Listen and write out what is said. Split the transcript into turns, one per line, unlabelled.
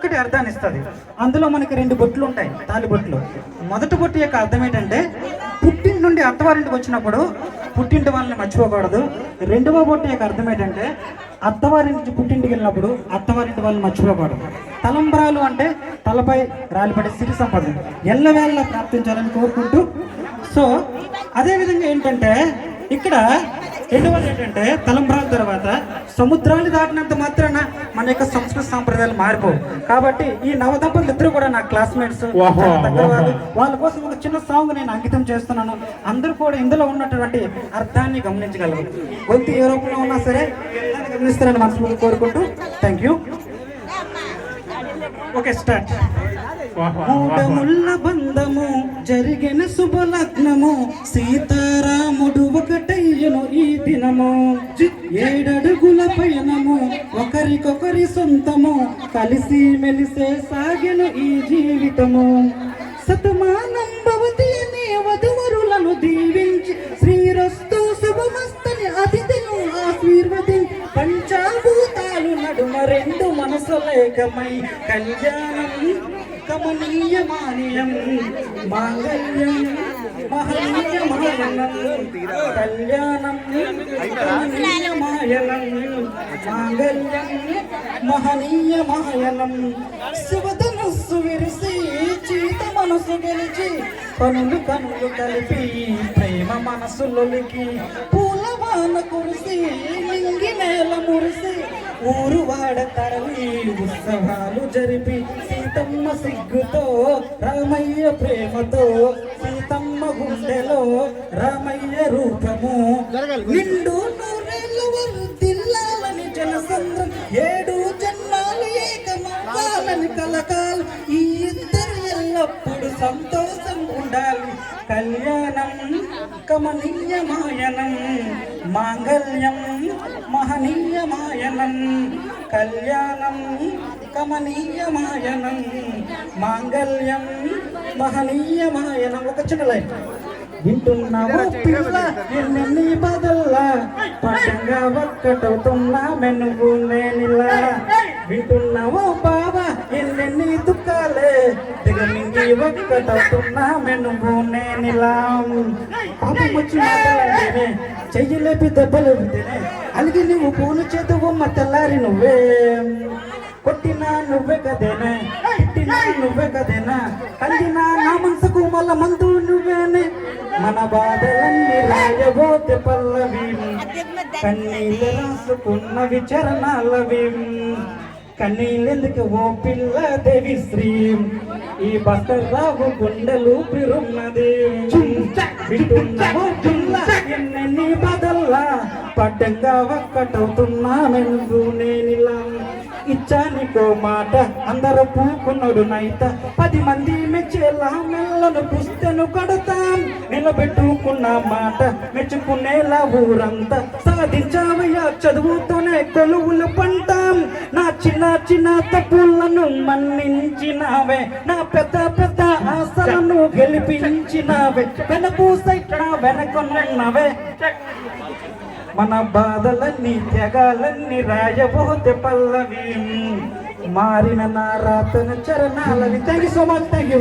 చక్కటి అర్థాన్ని ఇస్తుంది. అందులో మనకి 2 బొట్లు ఉంటాయి, తాలి బొట్లు. మొదటి బొట్టు యొక్క అర్థం ఏంటంటే పుట్టింటి నుండి అత్తవారింటికి వచ్చినప్పుడు పుట్టింటి వాళ్ళని మర్చిపోకూడదు. రెండవ బొట్టు యొక్క అర్థం ఏంటంటే అత్తవారింటి పుట్టింటికి వెళ్ళినప్పుడు అత్తవారింటి వాళ్ళని మర్చిపోకూడదు. తలంబ్రాలు అంటే తలపై రాలిపడే సిరి సంపద ఎల్లవేళ్ళ ప్రాప్తించాలని కోరుకుంటూ, సో అదేవిధంగా ఏంటంటే ఇక్కడ రెండవది ఏంటంటే తలంబ్రాల తర్వాత సముద్రాలు దాటినంత మాత్రాన మన యొక్క సంస్కృతి సాంప్రదాయాలు మారిపోవు. కాబట్టి ఈ నవదంపతులు ఇద్దరు కూడా నా క్లాస్మేట్స్, వాళ్ళ కోసం ఒక చిన్న సాంగ్ నేను అంకితం చేస్తున్నాను. అందరూ కూడా ఇందులో ఉన్నటువంటి అర్థాన్ని గమనించగలరు. గొంతు ఏ రూపంలో ఉన్నా సరే గమనిస్తారని మనస్ఫూర్తిగా కోరుకుంటూ థ్యాంక్ యూ. Okay, start. మూడముళ్ళ బంధము జరిగిన శుభలగ్నము, సీతారాముడు ఒకటయ్యను ఈ దినము. 7 అడుగుల పయనము, ఒకరికొకరి సొంతము, కలిసి మెలిసే సాగెను ఈ జీవితము. శతమానం భవతి అనే వధువరులను దీవించి, శ్రీరస్తు శుభమస్తని అతిథిను ఆశీర్వదించి, పంచాభూతాలు నడుమ 2 మనసులేకమై కళ్యాణం కమనీయమానియం మాంగళ్యం మహనీయమాయనం. కళ్యాణం కమనీయమాయనం మాంగళ్యం మహనీయమాయనం. శివధనస్సు విరిసి చీత మనసు గెలిచి, కనులు కలిపి ప్రేమ మనసులొలికి, పూలవాన కురిసి మింగి నేల మురిసి, ఊరు వాడ తరలి ఉత్సవాలు జరిపి, సీతమ్మ సిగ్గుతో రామయ్య ప్రేమతో, సీతమ్మ గుండెలో రామయ్య రూపము. నిండు నూరేళ్ళు వర్ధిల్లాలని జనసంద్రం, 7 జన్మాలు ఏకమవ్వాలని కలకాలు, ఈ ఇద్దరు ఎల్లప్పుడు సంతోషం ఉండాలి. కళ్యాణం కమనీయమాయనం మాంగళ్యం మహనీయమాయనం. కళ్యాణం కమనీయమాయనం మాంగళ్యం మహనీయమాయనం. ఒక చిన్న లైన్. వింటున్నావు పిల్ల ఎన్ని బదల్లా, పట్టంగా ఒక్కటవుతున్నా మెనుగు నేనిలా. వింటున్నావు బాబా ఎన్ని దుఃఖాలే, దిగమింగి ఒక్కటవుతున్నా మెనుగు నేనిలా. పాపం వచ్చి మాటలంటేనే, చెయ్యలేపి దెబ్బలు వింటేనే, అలిగి నువ్వు పూలు చేతువమ్మ తెల్లారి నువ్వే, కొట్టినా నువ్వే కదేనా, తిట్టినా నువ్వే కదేనా, కలిగినా నా మనసుకు మళ్ళా మందు నువ్వేనే. మన బాధలన్నీ రాయబోతే పల్లవి, కన్నీళ్ళు రాసుకున్నవి చరణాలవి. కన్నీళ్ళెందుకు ఓ పిల్ల దేవి శ్రీ, ఈ బసరావు గుండెలు పిరున్నది. వింటున్నావు పిల్ల ఎన్ని బదల్లా, పడ్డంగా ఒక్కటవుతున్నా మెనుగు నేనిలా. ఇచ్చానికో మాట అందరూ పూకున్నాడు నైత, 10 మంది మెచ్చేలా మెల్లను పుస్తెను కడతాం. నిలబెట్టుకున్న మాట మెచ్చుకునేలా ఊరంతా, సాధించావయ్యా చదువుతోనే కొలువులు పంటాం. నా చిన్న చిన్న తప్పులను మన్నించినావే, నా పెద్ద పెద్ద ఆశలను గెలిపించినావే, వెనకూసైట్లా వెనకొన్నవే. మన బాధలన్నీ త్యాగాలన్నీ రాయబోతే పల్లవి, మారిన నా రాతన చరణాలని. Thank you so much. Thank you.